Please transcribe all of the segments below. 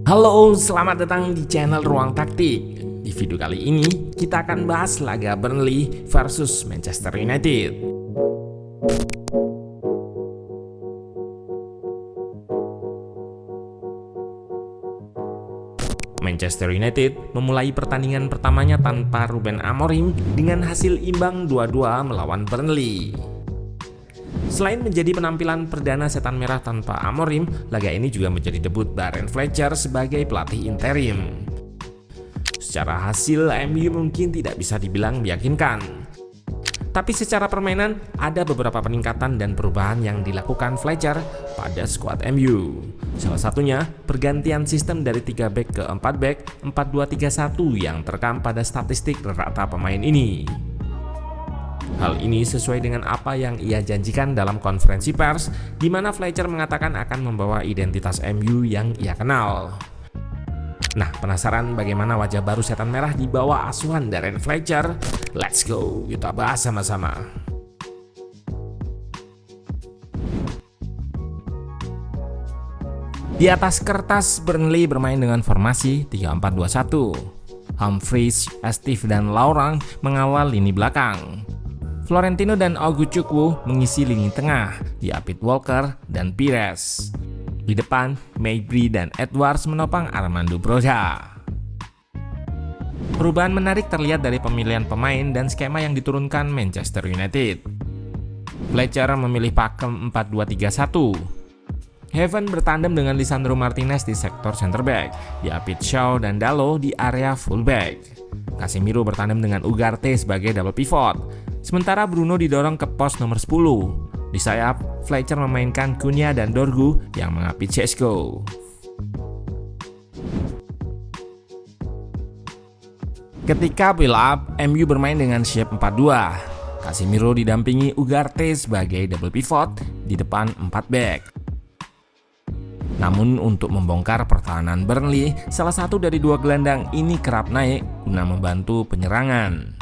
Halo, selamat datang di channel Ruang Taktik. Di video kali ini, kita akan bahas laga Burnley versus Manchester United. Manchester United memulai pertandingan pertamanya tanpa Ruben Amorim dengan hasil imbang 2-2 melawan Burnley. Selain menjadi penampilan perdana setan merah tanpa Amorim, laga ini juga menjadi debut Darren Fletcher sebagai pelatih interim. Secara hasil, MU mungkin tidak bisa dibilang meyakinkan. Tapi secara permainan, ada beberapa peningkatan dan perubahan yang dilakukan Fletcher pada skuad MU. Salah satunya, pergantian sistem dari 3 back ke 4 back, 4-2-3-1 yang terekam pada statistik rata pemain ini. Hal ini sesuai dengan apa yang ia janjikan dalam konferensi pers, di mana Fletcher mengatakan akan membawa identitas MU yang ia kenal. Nah, penasaran bagaimana wajah baru setan merah di bawah asuhan Darren Fletcher? Let's go, kita bahas sama-sama. Di atas kertas, Burnley bermain dengan formasi 3-4-2-1. Humphries, Steve, dan Laurent mengawal lini belakang. Florentino dan Oguchukwu mengisi lini tengah, diapit Walker dan Pires. Di depan, Mabry dan Edwards menopang Armando Broja. Perubahan menarik terlihat dari pemilihan pemain dan skema yang diturunkan Manchester United. Fletcher memilih pakem 4-2-3-1. Heaven bertandem dengan Lisandro Martinez di sektor center back, diapit Shaw dan Dalot di area fullback. Casemiro bertandem dengan Ugarte sebagai double pivot. Sementara Bruno didorong ke pos nomor 10. Di sayap, Fletcher memainkan Cunha dan Dorgu yang mengapit Šeško. Ketika build up, MU bermain dengan shape 4-2. Casemiro didampingi Ugarte sebagai double pivot di depan 4 back. Namun untuk membongkar pertahanan Burnley, salah satu dari dua gelandang ini kerap naik guna membantu penyerangan.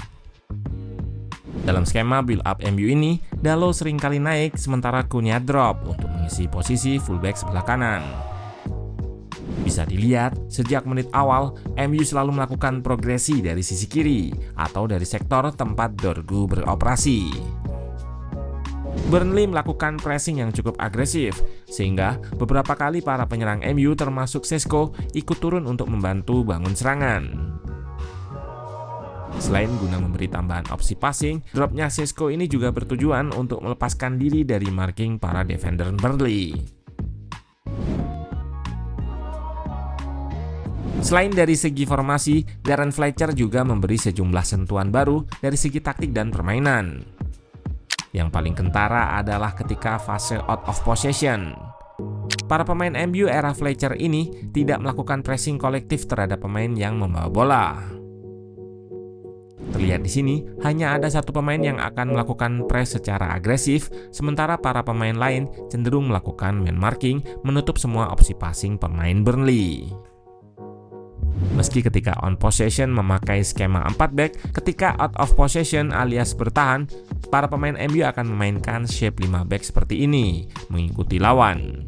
Dalam skema build up MU ini, Dalot seringkali naik sementara Cunha drop untuk mengisi posisi fullback sebelah kanan. Bisa dilihat, sejak menit awal, MU selalu melakukan progresi dari sisi kiri atau dari sektor tempat Dorgu beroperasi. Burnley melakukan pressing yang cukup agresif, sehingga beberapa kali para penyerang MU termasuk Šeško ikut turun untuk membantu bangun serangan. Selain guna memberi tambahan opsi passing, dropnya Šeško ini juga bertujuan untuk melepaskan diri dari marking para defender Burnley. Selain dari segi formasi, Darren Fletcher juga memberi sejumlah sentuhan baru dari segi taktik dan permainan. Yang paling kentara adalah ketika fase out of possession. Para pemain MU era Fletcher ini tidak melakukan pressing kolektif terhadap pemain yang membawa bola. Terlihat di sini, hanya ada satu pemain yang akan melakukan press secara agresif, sementara para pemain lain cenderung melakukan man marking menutup semua opsi passing pemain Burnley. Meski ketika on possession memakai skema 4 back, ketika out of possession alias bertahan, para pemain MU akan memainkan shape 5 back seperti ini, mengikuti lawan.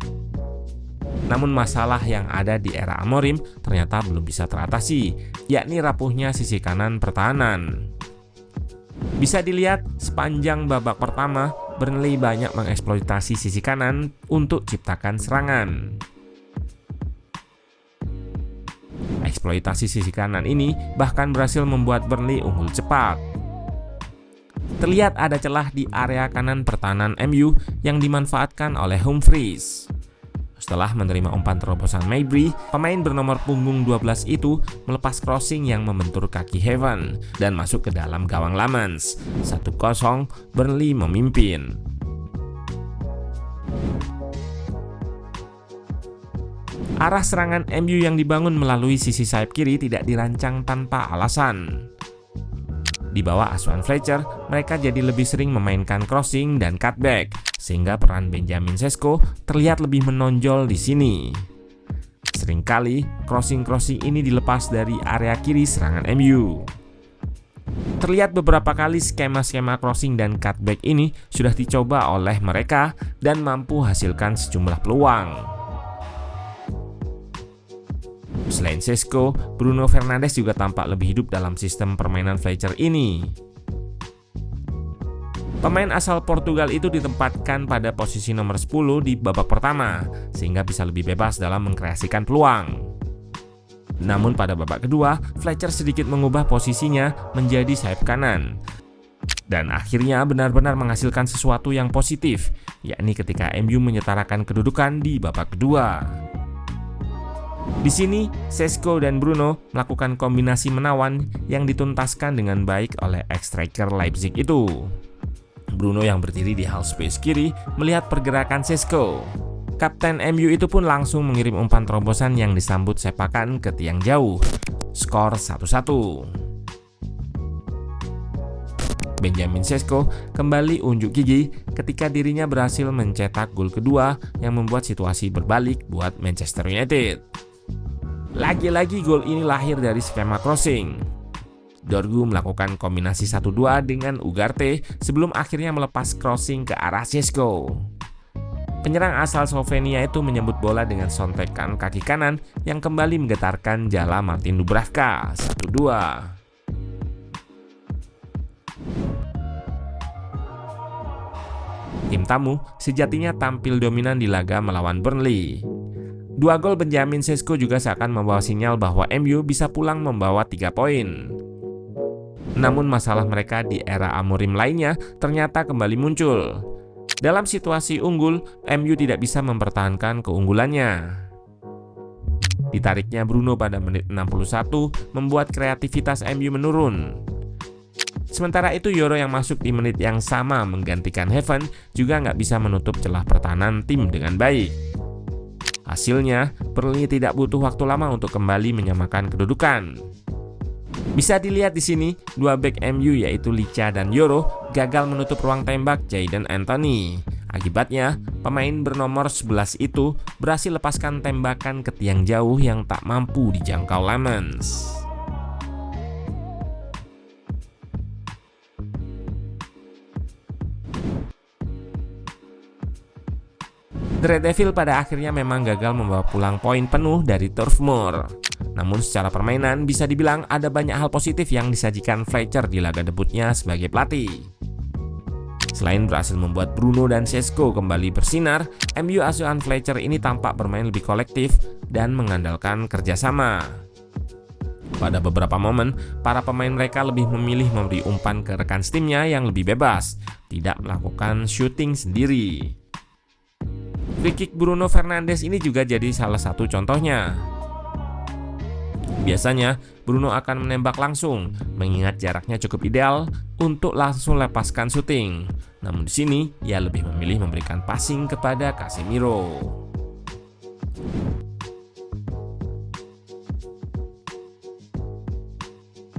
Namun masalah yang ada di era Amorim ternyata belum bisa teratasi, yakni rapuhnya sisi kanan pertahanan. Bisa dilihat sepanjang babak pertama, Burnley banyak mengeksploitasi sisi kanan untuk ciptakan serangan. Eksploitasi sisi kanan ini bahkan berhasil membuat Burnley unggul cepat. Terlihat ada celah di area kanan pertahanan MU yang dimanfaatkan oleh Humphries. Setelah menerima umpan terobosan Mabry, pemain bernomor punggung 12 itu melepas crossing yang membentur kaki Heaven dan masuk ke dalam gawang Lamans. 1-0, Burnley memimpin. Arah serangan MU yang dibangun melalui sisi sayap kiri tidak dirancang tanpa alasan. Di bawah asuhan Fletcher, mereka jadi lebih sering memainkan crossing dan cutback, sehingga peran Benjamin Šeško terlihat lebih menonjol di sini. Seringkali, crossing-crossing ini dilepas dari area kiri serangan MU. Terlihat beberapa kali skema-skema crossing dan cutback ini sudah dicoba oleh mereka dan mampu hasilkan sejumlah peluang. Selain Šeško, Bruno Fernandes juga tampak lebih hidup dalam sistem permainan Fletcher ini. Pemain asal Portugal itu ditempatkan pada posisi nomor 10 di babak pertama, sehingga bisa lebih bebas dalam mengkreasikan peluang. Namun pada babak kedua, Fletcher sedikit mengubah posisinya menjadi sayap kanan. Dan akhirnya benar-benar menghasilkan sesuatu yang positif, yakni ketika MU menyetarakan kedudukan di babak kedua. Di sini, Šeško dan Bruno melakukan kombinasi menawan yang dituntaskan dengan baik oleh ex-striker Leipzig itu. Bruno yang berdiri di half space kiri melihat pergerakan Šeško. Kapten MU itu pun langsung mengirim umpan terobosan yang disambut sepakan ke tiang jauh. Skor 1-1. Benjamin Šeško kembali unjuk gigi ketika dirinya berhasil mencetak gol kedua yang membuat situasi berbalik buat Manchester United. Lagi-lagi gol ini lahir dari skema crossing. Dorgu melakukan kombinasi 1-2 dengan Ugarte sebelum akhirnya melepas crossing ke arah Šeško. Penyerang asal Slovenia itu menyebut bola dengan sontekan kaki kanan yang kembali menggetarkan jala Martin Dubravka 1-2. Tim tamu sejatinya tampil dominan di laga melawan Burnley. 2 gol Benjamin Šeško juga seakan membawa sinyal bahwa MU bisa pulang membawa 3 poin. Namun masalah mereka di era Amorim lainnya ternyata kembali muncul. Dalam situasi unggul, MU tidak bisa mempertahankan keunggulannya. Ditariknya Bruno pada menit 61 membuat kreativitas MU menurun. Sementara itu Yoro yang masuk di menit yang sama menggantikan Heaven juga nggak bisa menutup celah pertahanan tim dengan baik. Hasilnya, Burnley tidak butuh waktu lama untuk kembali menyamakan kedudukan. Bisa dilihat di sini, 2 bek MU yaitu Licha dan Yoro gagal menutup ruang tembak Jadon Anthony. Akibatnya, pemain bernomor 11 itu berhasil lepaskan tembakan ke tiang jauh yang tak mampu dijangkau Lemans. The Red Devil pada akhirnya memang gagal membawa pulang poin penuh dari Turf Moor. Namun secara permainan bisa dibilang ada banyak hal positif yang disajikan Fletcher di laga debutnya sebagai pelatih. Selain berhasil membuat Bruno dan Šeško kembali bersinar, MU asuhan Fletcher ini tampak bermain lebih kolektif dan mengandalkan kerjasama. Pada beberapa momen, para pemain mereka lebih memilih memberi umpan ke rekan timnya yang lebih bebas, tidak melakukan shooting sendiri. Free kick Bruno Fernandes ini juga jadi salah satu contohnya. Biasanya, Bruno akan menembak langsung, mengingat jaraknya cukup ideal untuk langsung lepaskan syuting. Namun di sini, ia lebih memilih memberikan passing kepada Casemiro.